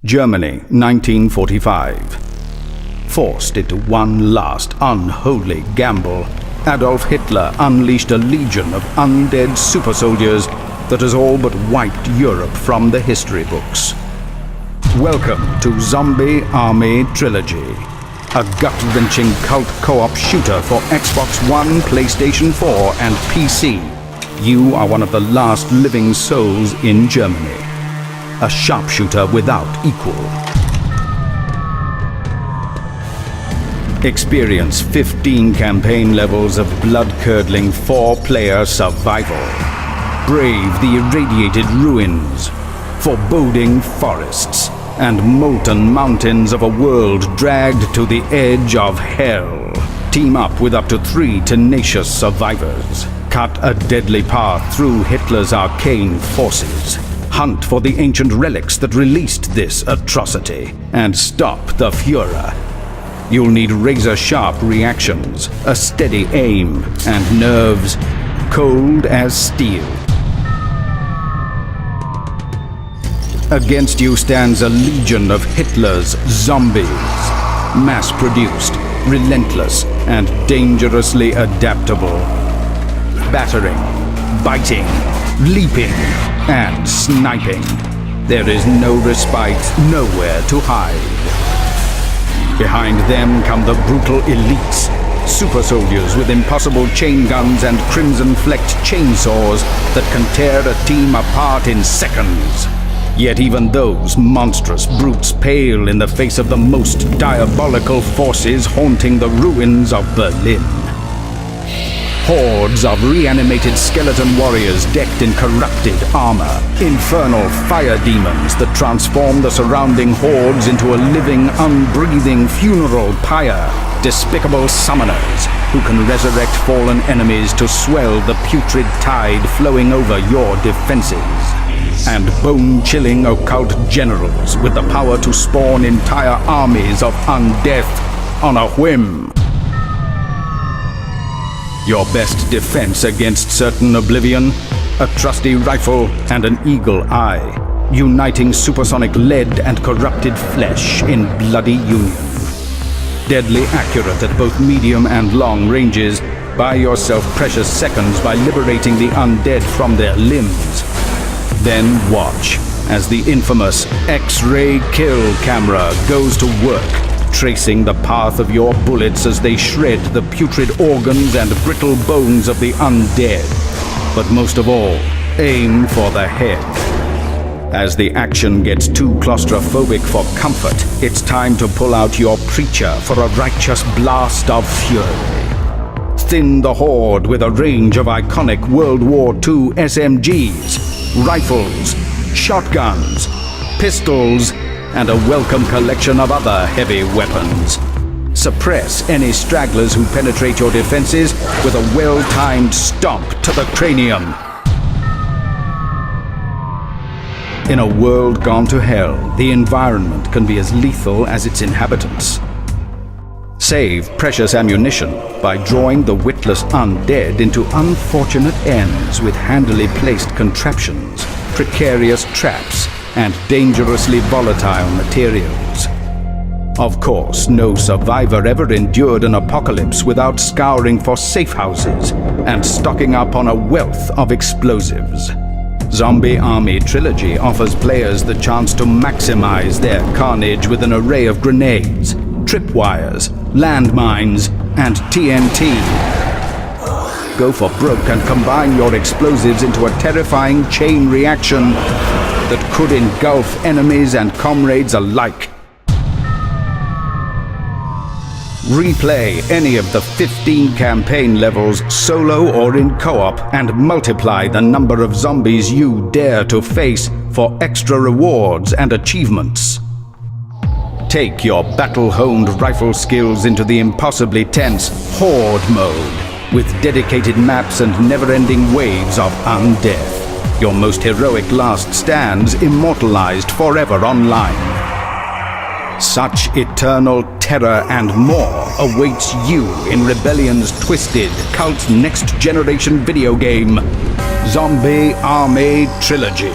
Germany, 1945. Forced into one last unholy gamble, Adolf Hitler unleashed a legion of undead super soldiers that has all but wiped Europe from the history books. Welcome to Zombie Army Trilogy, a gut-wrenching cult co-op shooter for Xbox One, PlayStation 4 and PC. You are one of the last living souls in Germany. A sharpshooter without equal. Experience 15 campaign levels of blood-curdling 4-player survival. Brave the irradiated ruins, foreboding forests, and molten mountains of a world dragged to the edge of hell. Team up with up to 3 tenacious survivors. Cut a deadly path through Hitler's arcane forces. Hunt for the ancient relics that released this atrocity, and stop the Führer. You'll need razor-sharp reactions, a steady aim, and nerves cold as steel. Against you stands a legion of Hitler's zombies. Mass-produced, relentless, and dangerously adaptable. Battering, biting, leaping, and sniping. There is no respite, nowhere to hide. Behind them come the brutal elites, super soldiers with impossible chain guns and crimson-flecked chainsaws that can tear a team apart in seconds. Yet even those monstrous brutes pale in the face of the most diabolical forces haunting the ruins of Berlin. Hordes of reanimated skeleton warriors decked in corrupted armor. Infernal fire demons that transform the surrounding hordes into a living, unbreathing funeral pyre. Despicable summoners who can resurrect fallen enemies to swell the putrid tide flowing over your defenses. And bone-chilling occult generals with the power to spawn entire armies of undeath on a whim. Your best defense against certain oblivion? A trusty rifle and an eagle eye, uniting supersonic lead and corrupted flesh in bloody union. Deadly accurate at both medium and long ranges, buy yourself precious seconds by liberating the undead from their limbs. Then watch as the infamous X-ray kill camera goes to work, tracing the path of your bullets as they shred the putrid organs and brittle bones of the undead. But most of all, aim for the head. As the action gets too claustrophobic for comfort, it's time to pull out your preacher for a righteous blast of fury. Thin the horde with a range of iconic World War II SMGs, rifles, shotguns, pistols, and a welcome collection of other heavy weapons. Suppress any stragglers who penetrate your defenses with a well-timed stomp to the cranium. In a world gone to hell, the environment can be as lethal as its inhabitants. Save precious ammunition by drawing the witless undead into unfortunate ends with handily placed contraptions, precarious traps, and dangerously volatile materials. Of course, no survivor ever endured an apocalypse without scouring for safe houses and stocking up on a wealth of explosives. Zombie Army Trilogy offers players the chance to maximize their carnage with an array of grenades, tripwires, landmines, and TNT. Go for broke and combine your explosives into a terrifying chain reaction that could engulf enemies and comrades alike. Replay any of the 15 campaign levels solo or in co-op and multiply the number of zombies you dare to face for extra rewards and achievements. Take your battle-honed rifle skills into the impossibly tense Horde mode with dedicated maps and never-ending waves of undeath. Your most heroic last stands immortalized forever online. Such eternal terror and more awaits you in Rebellion's twisted, cult next-generation video game, Zombie Army Trilogy.